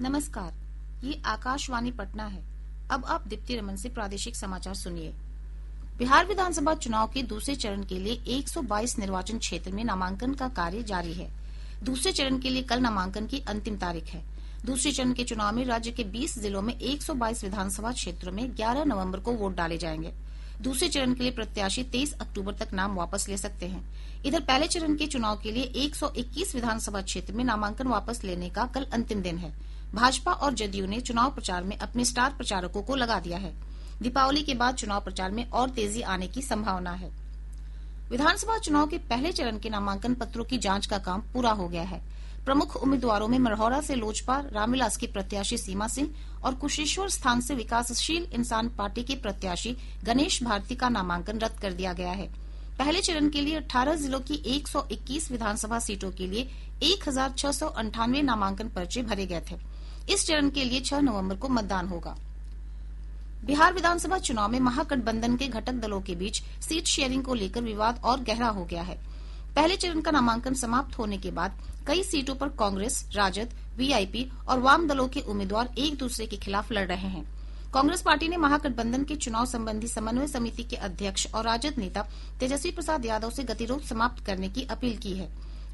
नमस्कार, ये आकाशवाणी पटना है। अब आप दीप्ति रमन से प्रादेशिक समाचार सुनिए। बिहार विधानसभा चुनाव के दूसरे चरण के लिए 122 निर्वाचन क्षेत्र में नामांकन का कार्य जारी है। दूसरे चरण के लिए कल नामांकन की अंतिम तारीख है। दूसरे चरण के चुनाव में राज्य के 20 जिलों में 122 विधानसभा क्षेत्रों में 11 नवंबर को वोट डाले जाएंगे। दूसरे चरण के लिए प्रत्याशी 23 अक्टूबर तक नाम वापस ले सकते हैं। इधर पहले चरण के चुनाव के लिए 121 विधानसभा क्षेत्र में नामांकन वापस लेने का कल अंतिम दिन है। भाजपा और जदयू ने चुनाव प्रचार में अपने स्टार प्रचारकों को लगा दिया है। दीपावली के बाद चुनाव प्रचार में और तेजी आने की संभावना है। विधानसभा चुनाव के पहले चरण के नामांकन पत्रों की जांच का काम पूरा हो गया है। प्रमुख उम्मीदवारों में मरहौरा से लोजपा रामविलास की प्रत्याशी सीमा सिंह और कुशेश्वर स्थान से विकासशील इंसान पार्टी के प्रत्याशी गणेश भारती का नामांकन रद्द कर दिया गया है। पहले चरण के लिए 18 जिलों की 121 विधानसभा सीटों के लिए 1698 नामांकन पर्चे भरे गए थे। इस चरण के लिए 6 नवंबर को मतदान होगा। बिहार विधानसभा चुनाव में महागठबंधन के घटक दलों के बीच सीट शेयरिंग को लेकर विवाद और गहरा हो गया है। पहले चरण का नामांकन समाप्त होने के बाद कई सीटों पर कांग्रेस, राजद, वीआईपी और वाम दलों के उम्मीदवार एक दूसरे के खिलाफ लड़ रहे हैं। कांग्रेस पार्टी ने महागठबंधन के चुनाव संबंधी समन्वय समिति के अध्यक्ष और राजद नेता तेजस्वी प्रसाद यादव से गतिरोध समाप्त करने की अपील की है।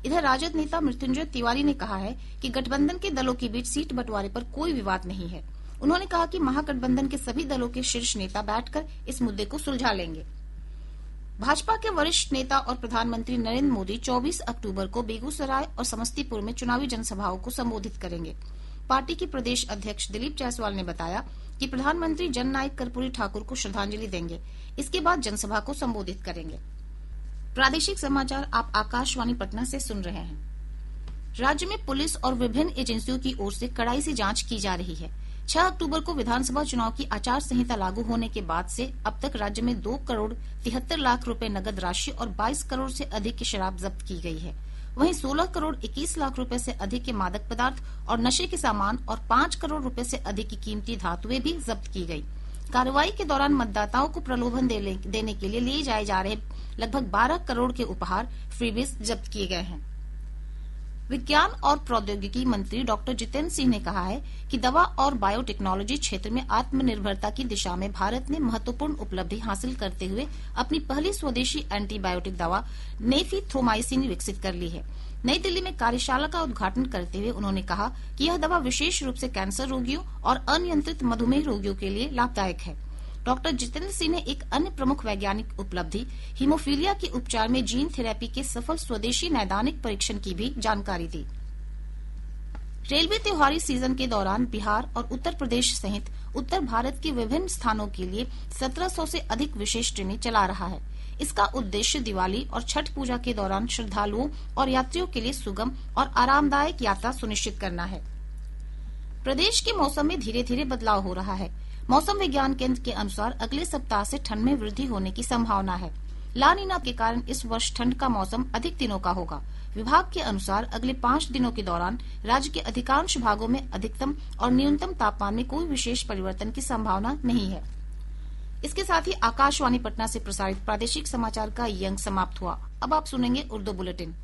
इधर राजद नेता मृत्युंजय तिवारी ने कहा है कि गठबंधन के दलों के बीच सीट बंटवारे पर कोई विवाद नहीं है। उन्होंने कहा कि महागठबंधन के सभी दलों के शीर्ष नेता बैठकर इस मुद्दे को सुलझा लेंगे। भाजपा के वरिष्ठ नेता और प्रधानमंत्री नरेंद्र मोदी 24 अक्टूबर को बेगूसराय और समस्तीपुर में चुनावी जनसभाओं को संबोधित करेंगे। पार्टी के प्रदेश अध्यक्ष दिलीप जायसवाल ने बताया कि प्रधानमंत्री जननायक कर्पूरी ठाकुर को श्रद्धांजलि देंगे। इसके बाद जनसभा को संबोधित करेंगे। प्रादेशिक समाचार आप आकाशवाणी पटना से सुन रहे हैं। राज्य में पुलिस और विभिन्न एजेंसियों की ओर से कड़ाई से जांच की जा रही है। 6 अक्टूबर को विधानसभा चुनाव की आचार संहिता लागू होने के बाद से अब तक राज्य में 2 करोड़ 73 लाख रुपए नगद राशि और 22 करोड़ से अधिक की शराब जब्त की गई है। वहीं 16 करोड़ 21 लाख रुपए से अधिक के मादक पदार्थ और नशे के सामान और 5 करोड़ रुपए से अधिक की कीमती धातुएं भी जब्त की गई। कार्रवाई के दौरान मतदाताओं को प्रलोभन देने के लिए जाए जा रहे लगभग 12 करोड़ के उपहार फ्रीबीज जब्त किए गए हैं। विज्ञान और प्रौद्योगिकी मंत्री डॉक्टर जितेंद्र सिंह ने कहा है कि दवा और बायोटेक्नोलॉजी क्षेत्र में आत्मनिर्भरता की दिशा में भारत ने महत्वपूर्ण उपलब्धि हासिल करते हुए अपनी पहली स्वदेशी एंटीबायोटिक दवा नेफिथ्रोमाइसिन विकसित कर ली है। नई दिल्ली में कार्यशाला का उद्घाटन करते हुए उन्होंने कहा कि यह दवा विशेष रूप से कैंसर रोगियों और अनियंत्रित मधुमेह रोगियों के लिए लाभदायक है। डॉक्टर जितेंद्र सिंह ने एक अन्य प्रमुख वैज्ञानिक उपलब्धि हीमोफीलिया के उपचार में जीन थेरेपी के सफल स्वदेशी नैदानिक परीक्षण की भी जानकारी दी। रेलवे त्योहारी सीजन के दौरान बिहार और उत्तर प्रदेश सहित उत्तर भारत के विभिन्न स्थानों के लिए 1700 से अधिक विशेष ट्रेनें चला रहा है। इसका उद्देश्य दिवाली और छठ पूजा के दौरान श्रद्धालुओं और यात्रियों के लिए सुगम और आरामदायक यात्रा सुनिश्चित करना है। प्रदेश के मौसम में धीरे धीरे बदलाव हो रहा है। मौसम विज्ञान केंद्र के अनुसार अगले सप्ताह से ठंड में वृद्धि होने की संभावना है। ला नीना के कारण इस वर्ष ठंड का मौसम अधिक दिनों का होगा। विभाग के अनुसार अगले 5 दिनों के दौरान राज्य के अधिकांश भागों में अधिकतम और न्यूनतम तापमान में कोई विशेष परिवर्तन की संभावना नहीं है। इसके साथ ही आकाशवाणी पटना से प्रसारित प्रादेशिक समाचार का ये अंक समाप्त हुआ। अब आप सुनेंगे उर्दू बुलेटिन।